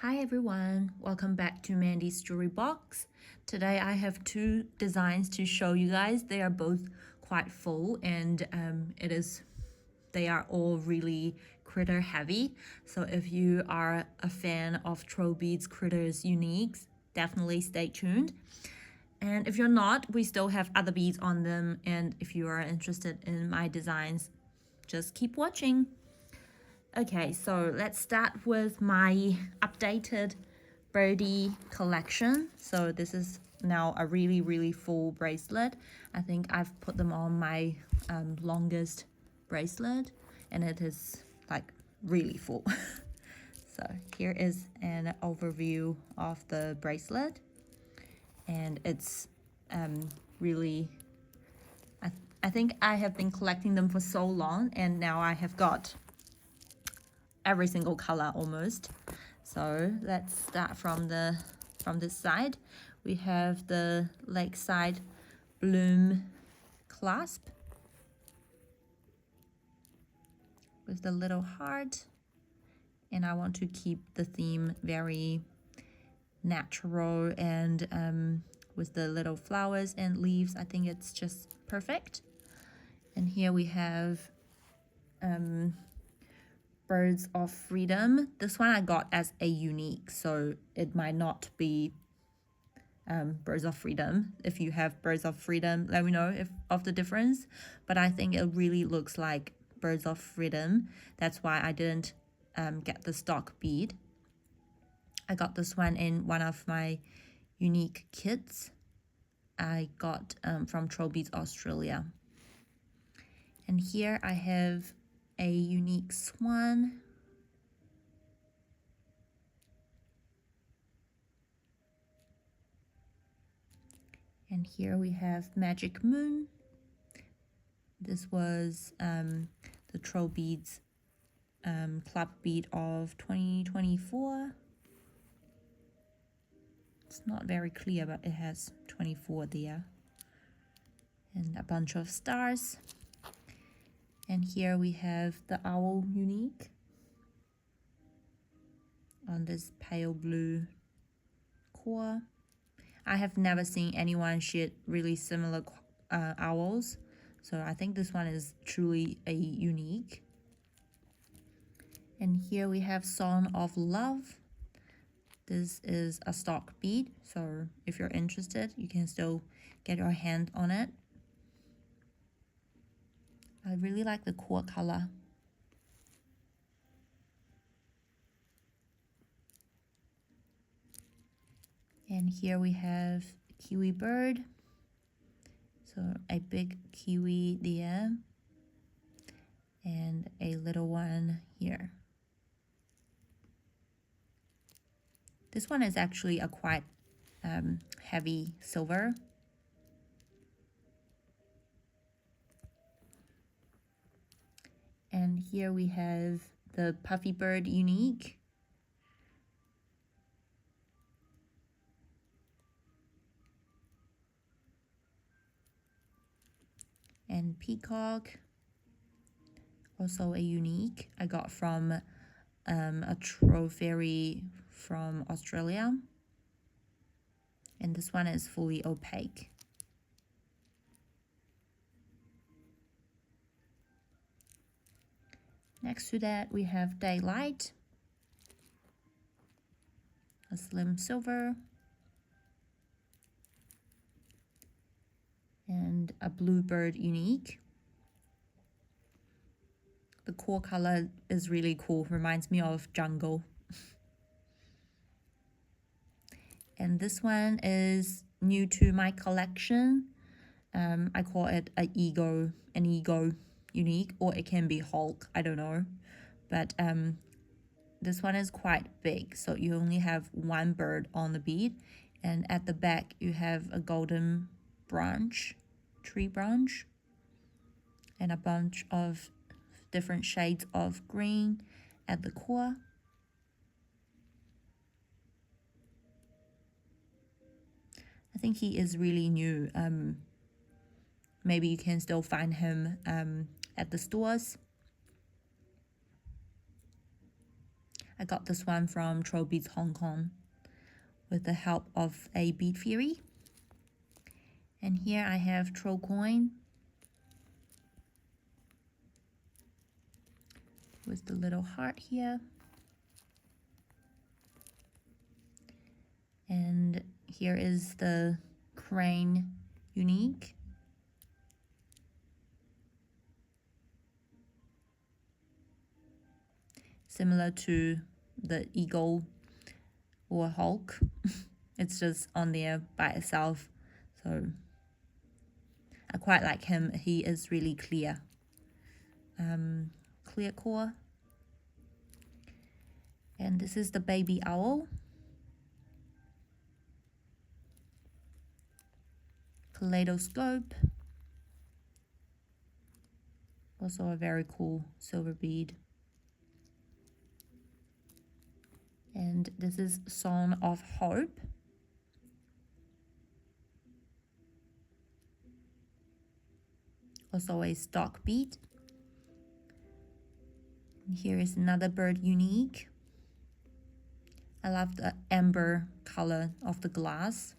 Hi everyone, welcome back to Mandy's Jewelry Box. Today I have two designs to show you guys. They are both quite full and they are all really critter heavy. So if you are a fan of Trollbeads critters uniques, definitely stay tuned. And if you're not, we still have other beads on them. And if you are interested in my designs, just keep watching. Okay, so let's start with my updated birdie collection. So this is now a really full bracelet. I think I've put them on my longest bracelet and it is like really full. So here is an overview of the bracelet and it's really I think I have been collecting them for so long and now I have got every single color almost. So let's start from this side. We have the Lakeside bloom clasp with the little heart, and I want to keep the theme very natural and with the little flowers and leaves. I think it's just perfect. And here we have Birds of Freedom. This one I got as a unique, so it might not be Birds of Freedom. If you have Birds of Freedom, let me know of the difference. But I think it really looks like Birds of Freedom. That's why I didn't get the stock bead. I got this one in one of my unique kits I got from Trollbeads Australia. And here I have a unique swan. And here we have Magic Moon. This was the Trollbeads club bead of 2024. It's not very clear, but it has 24 there. And a bunch of stars. And here we have the owl unique on this pale blue core. I have never seen anyone shade really similar owls, so I think this one is truly a unique. And here we have Song of Love. This is a stock bead, so if you're interested, you can still get your hand on it. I really like the core color. And here we have kiwi bird. So a big kiwi there and a little one here. This one is actually a quite heavy silver. And here we have the puffy bird unique. And peacock, also a unique I got from a Trollbeads from Australia. And this one is fully opaque. Next to that, we have Daylight, a slim silver, and a bluebird unique. The core color is really cool, reminds me of jungle. And this one is new to my collection. I call it an ego unique, or it can be Hulk, I don't know. But this one is quite big, so you only have one bird on the bead. And at the back, you have a golden tree branch, and a bunch of different shades of green at the core. I think he is really new. Maybe you can still find him at the stores. I got this one from Trollbeads Hong Kong with the help of a bead fairy. And here I have troll coin with the little heart here. And here is the crane unique. Similar to the eagle or hawk. It's just on there by itself. So I quite like him. He is really clear. Clear core. And this is the baby owl. Kaleidoscope. Also a very cool silver bead. And this is Song of Hope. Also a stock bead. And here is another bird unique. I love the amber color of the glass.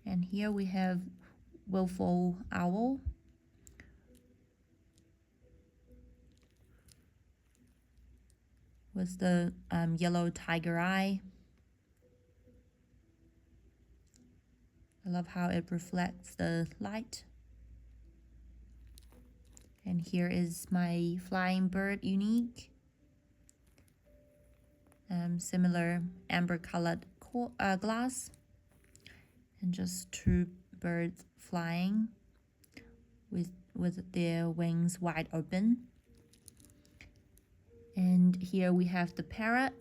And here we have wilful owl. With the yellow tiger eye. I love how it reflects the light. And here is my flying bird unique. Similar amber colored glass. And just two birds flying with their wings wide open. And here we have the parrot.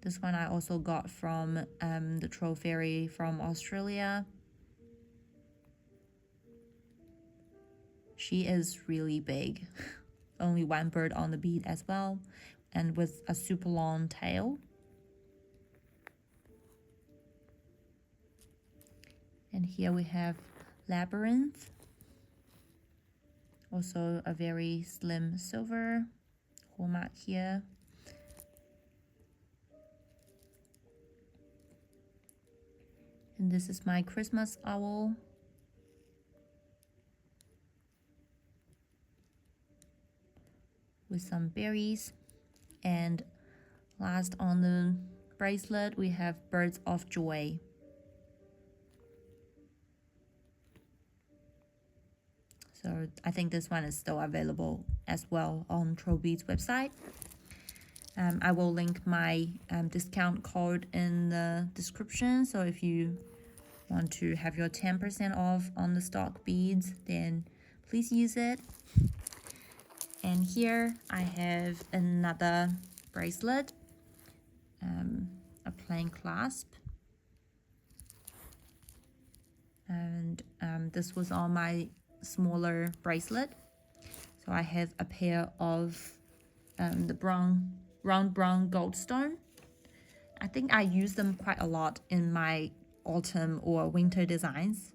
This one I also got from the troll fairy from Australia. She is really big. Only one bird on the bead as well. And with a super long tail. And here we have labyrinth. Also a very slim silver hallmark here. And this is my Christmas owl. With some berries. And last on the bracelet we have birds of joy. So I think this one is still available as well on Trollbeads website. I will link my discount code in the description. So if you want to have your 10% off on the stock beads, then please use it. And here I have another bracelet, a plain clasp. And this was on my smaller bracelet. So I have a pair of the round brown goldstone. I think I use them quite a lot in my autumn or winter designs.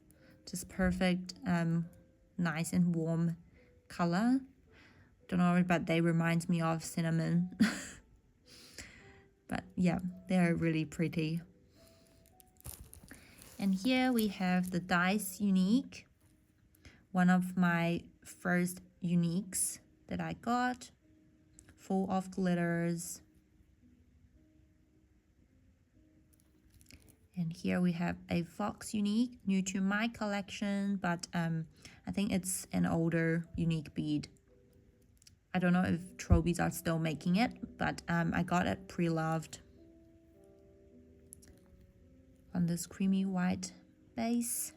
Just perfect, nice and warm color. Don't know, but they remind me of cinnamon. But yeah, they're really pretty. And here we have the dice unique. One of my first uniques that I got, full of glitters. And here we have a fox unique, new to my collection, but I think it's an older unique bead. I don't know if Trollbeads are still making it, but I got it pre-loved on this creamy white base.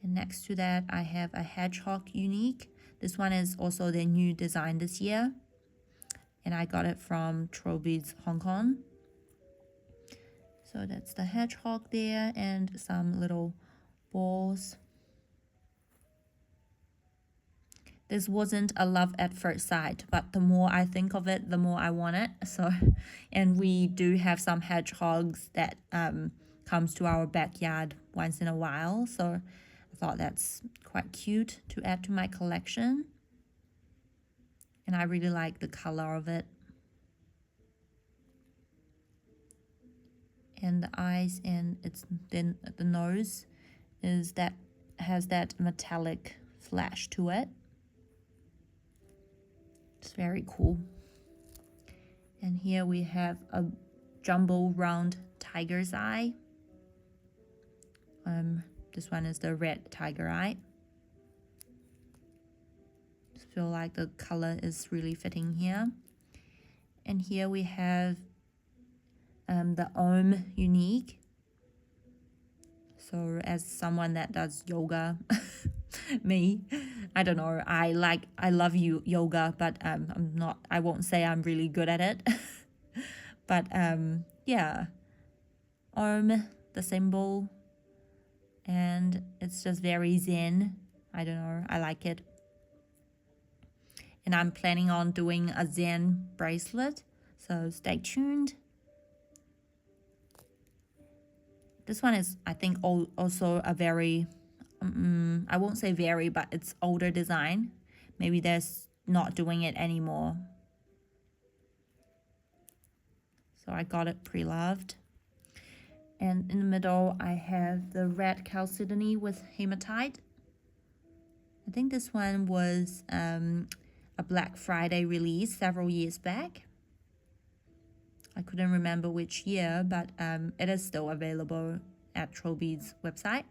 And next to that, I have a hedgehog unique. This one is also the new design this year. And I got it from Trollbeads Hong Kong. So that's the hedgehog there and some little balls. This wasn't a love at first sight, but the more I think of it, the more I want it. So, and we do have some hedgehogs that comes to our backyard once in a while. So I thought that's quite cute to add to my collection. And I really like the color of it. And the eyes, and then the nose has that metallic flash to it. It's very cool. And here we have a jumbo round tiger's eye. This one is the red tiger eye. Just feel like the color is really fitting here. And here we have the Om unique. So as someone that does yoga, me, I don't know, I love yoga, but I won't say I'm really good at it. But yeah, Om, the symbol, and it's just very zen. I don't know, I like it. And I'm planning on doing a zen bracelet, so stay tuned. This one is, I think, also a very, I won't say very, but it's older design. Maybe they're not doing it anymore. So I got it pre-loved. And in the middle, I have the red chalcedony with hematite. I think this one was a Black Friday release several years back. I couldn't remember which year, but it is still available at Trollbeads website.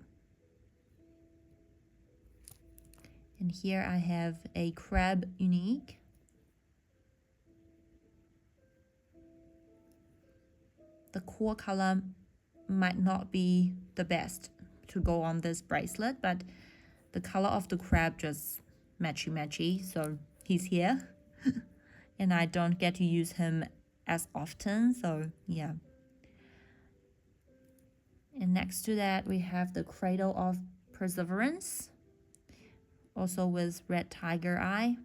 And here I have a crab unique. The core color might not be the best to go on this bracelet, but the color of the crab just matchy, so he's here. And I don't get to use him as often, so yeah. And next to that we have the Cradle of Perseverance, also with red tiger eye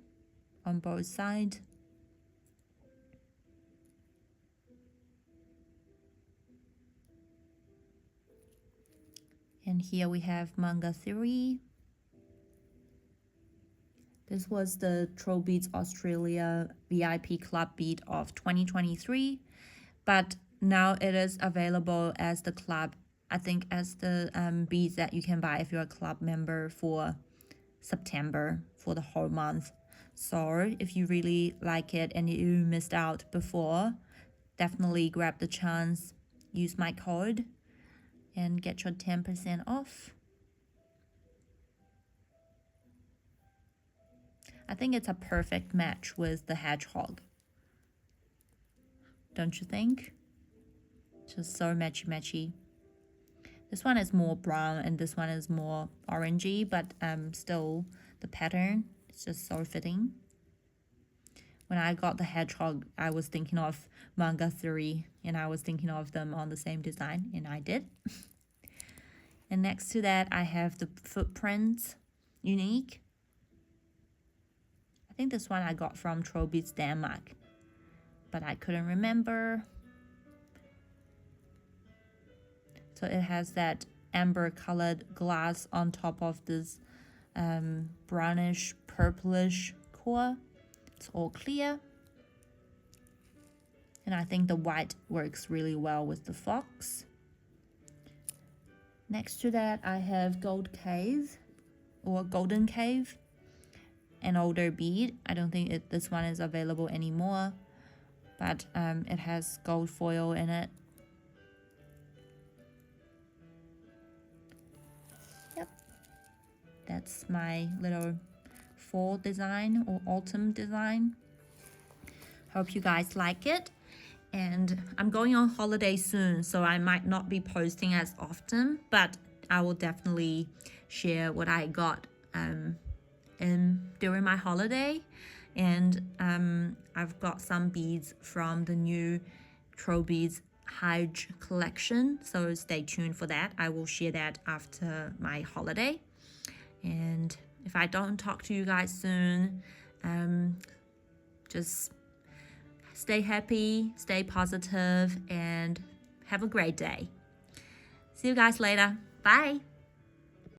on both sides. And here we have Munga Thirri. This was the Trollbeads Australia VIP Club bead of 2023, but now it is available as the club, I think as the beads that you can buy if you're a club member for September, for the whole month. So if you really like it and you missed out before, definitely grab the chance, use my code and get your 10% off. I think it's a perfect match with the hedgehog. Don't you think? Just so matchy. This one is more brown and this one is more orangey, but still the pattern is just so fitting. When I got the hedgehog, I was thinking of Munga Thirri and I was thinking of them on the same design, and I did. And next to that, I have the footprints unique. I think this one I got from Trollbeads Denmark, but I couldn't remember. So it has that amber colored glass on top of this brownish purplish core. It's all clear. And I think the white works really well with the fox. Next to that, I have Gold Cave or Golden Cave, an older bead. I don't think this one is available anymore, but it has gold foil in it. Yep, that's my little fall design or autumn design. Hope you guys like it. And I'm going on holiday soon, so I might not be posting as often, but I will definitely share what I got during my holiday. And I've got some beads from the new Trollbeads Hedge collection, so stay tuned for that. I will share that after my holiday. And if I don't talk to you guys soon, just stay happy, stay positive, and have a great day. See you guys later. Bye.